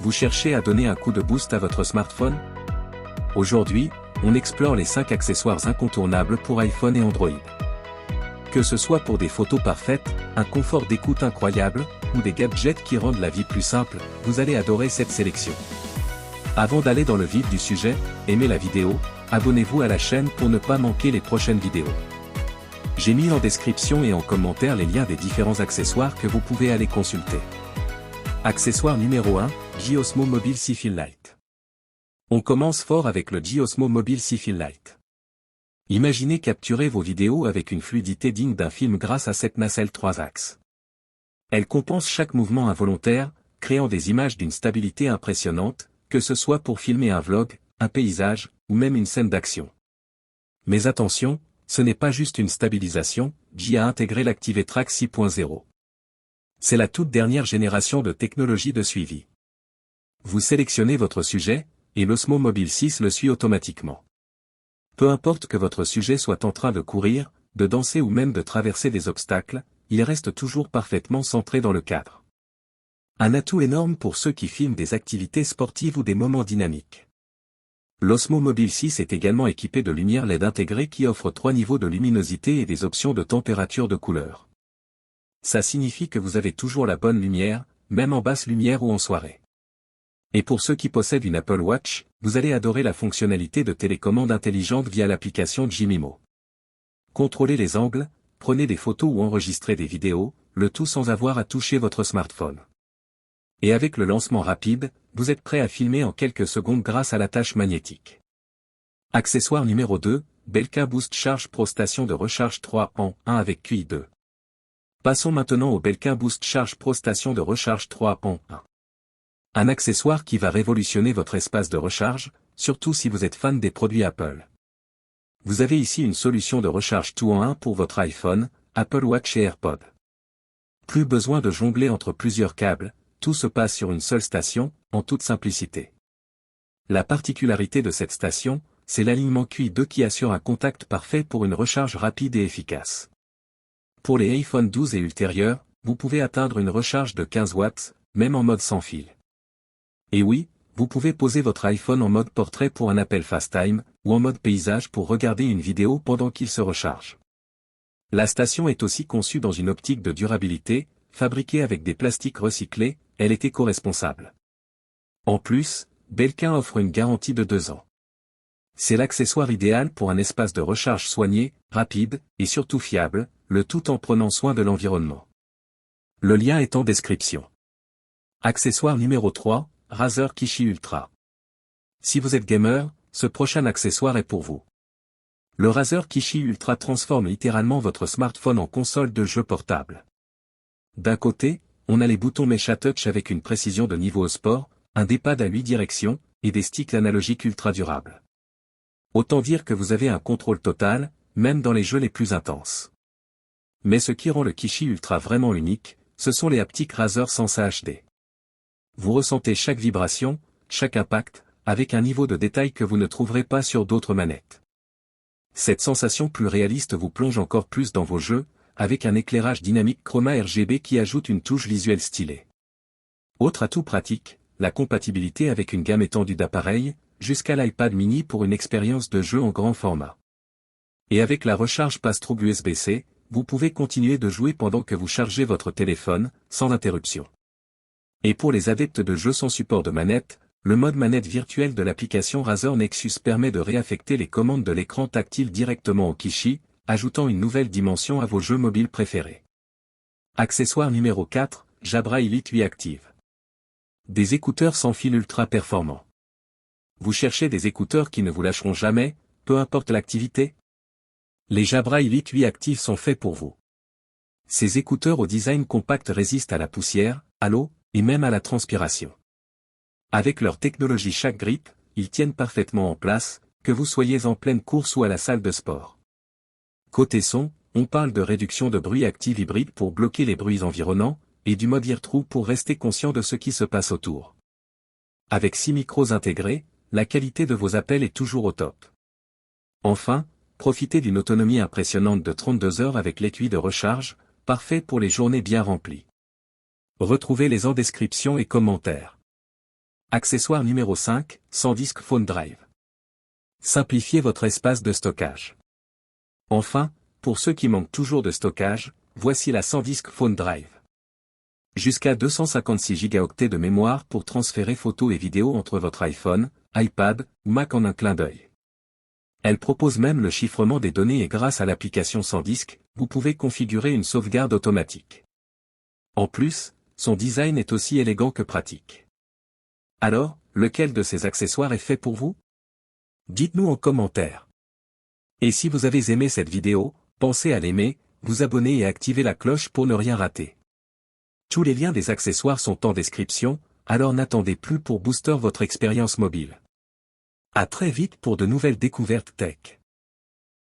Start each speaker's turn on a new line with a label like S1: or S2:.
S1: Vous cherchez à donner un coup de boost à votre smartphone? Aujourd'hui, on explore les 5 accessoires incontournables pour iPhone et Android. Que ce soit pour des photos parfaites, un confort d'écoute incroyable, ou des gadgets qui rendent la vie plus simple, vous allez adorer cette sélection. Avant d'aller dans le vif du sujet, aimez la vidéo, abonnez-vous à la chaîne pour ne pas manquer les prochaines vidéos. J'ai mis en description et en commentaire les liens des différents accessoires que vous pouvez aller consulter. Accessoire numéro 1, G-Osmo Mobile C-Feel Lite. On commence fort avec le G-Osmo Mobile C-Feel Lite. Imaginez capturer vos vidéos avec une fluidité digne d'un film grâce à cette nacelle 3 axes. Elle compense chaque mouvement involontaire, créant des images d'une stabilité impressionnante, que ce soit pour filmer un vlog, un paysage, ou même une scène d'action. Mais attention, ce n'est pas juste une stabilisation, G a intégré l'ActiveTrack 6.0. C'est la toute dernière génération de technologie de suivi. Vous sélectionnez votre sujet, et l'Osmo Mobile 6 le suit automatiquement. Peu importe que votre sujet soit en train de courir, de danser ou même de traverser des obstacles, il reste toujours parfaitement centré dans le cadre. Un atout énorme pour ceux qui filment des activités sportives ou des moments dynamiques. L'Osmo Mobile 6 est également équipé de lumière LED intégrée qui offre 3 niveaux de luminosité et des options de température de couleur. Ça signifie que vous avez toujours la bonne lumière, même en basse lumière ou en soirée. Et pour ceux qui possèdent une Apple Watch, vous allez adorer la fonctionnalité de télécommande intelligente via l'application Gmimo. Contrôlez les angles, prenez des photos ou enregistrez des vidéos, le tout sans avoir à toucher votre smartphone. Et avec le lancement rapide, vous êtes prêt à filmer en quelques secondes grâce à la tâche magnétique. Accessoire numéro 2, Belkin Boost Charge Pro Station de recharge 3 en 1 avec QI 2. Passons maintenant au Belkin Boost Charge Pro Station de recharge 3 en 1. Un accessoire qui va révolutionner votre espace de recharge, surtout si vous êtes fan des produits Apple. Vous avez ici une solution de recharge tout en 1 pour votre iPhone, Apple Watch et AirPods. Plus besoin de jongler entre plusieurs câbles, tout se passe sur une seule station, en toute simplicité. La particularité de cette station, c'est l'alignement QI 2 qui assure un contact parfait pour une recharge rapide et efficace. Pour les iPhone 12 et ultérieurs, vous pouvez atteindre une recharge de 15 watts, même en mode sans fil. Et oui, vous pouvez poser votre iPhone en mode portrait pour un appel FaceTime, ou en mode paysage pour regarder une vidéo pendant qu'il se recharge. La station est aussi conçue dans une optique de durabilité, fabriquée avec des plastiques recyclés, elle est éco-responsable. En plus, Belkin offre une garantie de 2 ans. C'est l'accessoire idéal pour un espace de recharge soigné, rapide, et surtout fiable, le tout en prenant soin de l'environnement. Le lien est en description. Accessoire numéro 3, Razer Kishi Ultra. Si vous êtes gamer, ce prochain accessoire est pour vous. Le Razer Kishi Ultra transforme littéralement votre smartphone en console de jeu portable. D'un côté, on a les boutons Mecha Touch avec une précision de niveau sport, un D-pad à 8 directions, et des sticks analogiques ultra durables. Autant dire que vous avez un contrôle total, même dans les jeux les plus intenses. Mais ce qui rend le Kishi Ultra vraiment unique, ce sont les haptiques Razer Sensa HD. Vous ressentez chaque vibration, chaque impact, avec un niveau de détail que vous ne trouverez pas sur d'autres manettes. Cette sensation plus réaliste vous plonge encore plus dans vos jeux, avec un éclairage dynamique chroma RGB qui ajoute une touche visuelle stylée. Autre atout pratique, la compatibilité avec une gamme étendue d'appareils, jusqu'à l'iPad mini pour une expérience de jeu en grand format. Et avec la recharge passe-trou USB-C, vous pouvez continuer de jouer pendant que vous chargez votre téléphone, sans interruption. Et pour les adeptes de jeux sans support de manette, le mode manette virtuelle de l'application Razer Nexus permet de réaffecter les commandes de l'écran tactile directement au Kishi, ajoutant une nouvelle dimension à vos jeux mobiles préférés. Accessoire numéro 4, Jabra Elite 8 Active. Des écouteurs sans fil ultra performants. Vous cherchez des écouteurs qui ne vous lâcheront jamais, peu importe l'activité? Les Jabra Elite 8 Active sont faits pour vous. Ces écouteurs au design compact résistent à la poussière, à l'eau, et même à la transpiration. Avec leur technologie Shaq Grip, ils tiennent parfaitement en place, que vous soyez en pleine course ou à la salle de sport. Côté son, on parle de réduction de bruit active hybride pour bloquer les bruits environnants, et du mode ear-true pour rester conscient de ce qui se passe autour. Avec 6 micros intégrés, la qualité de vos appels est toujours au top. Enfin, profitez d'une autonomie impressionnante de 32 heures avec l'étui de recharge, parfait pour les journées bien remplies. Retrouvez-les en description et commentaires. Accessoire numéro 5, SanDisk Phone Drive. Simplifiez votre espace de stockage. Enfin, pour ceux qui manquent toujours de stockage, voici la SanDisk Phone Drive. Jusqu'à 256 Go de mémoire pour transférer photos et vidéos entre votre iPhone, iPad ou Mac en un clin d'œil. Elle propose même le chiffrement des données et grâce à l'application SanDisk, vous pouvez configurer une sauvegarde automatique. En plus, son design est aussi élégant que pratique. Alors, lequel de ces accessoires est fait pour vous? Dites-nous en commentaire. Et si vous avez aimé cette vidéo, pensez à l'aimer, vous abonner et activer la cloche pour ne rien rater. Tous les liens des accessoires sont en description, alors n'attendez plus pour booster votre expérience mobile. À très vite pour de nouvelles découvertes tech.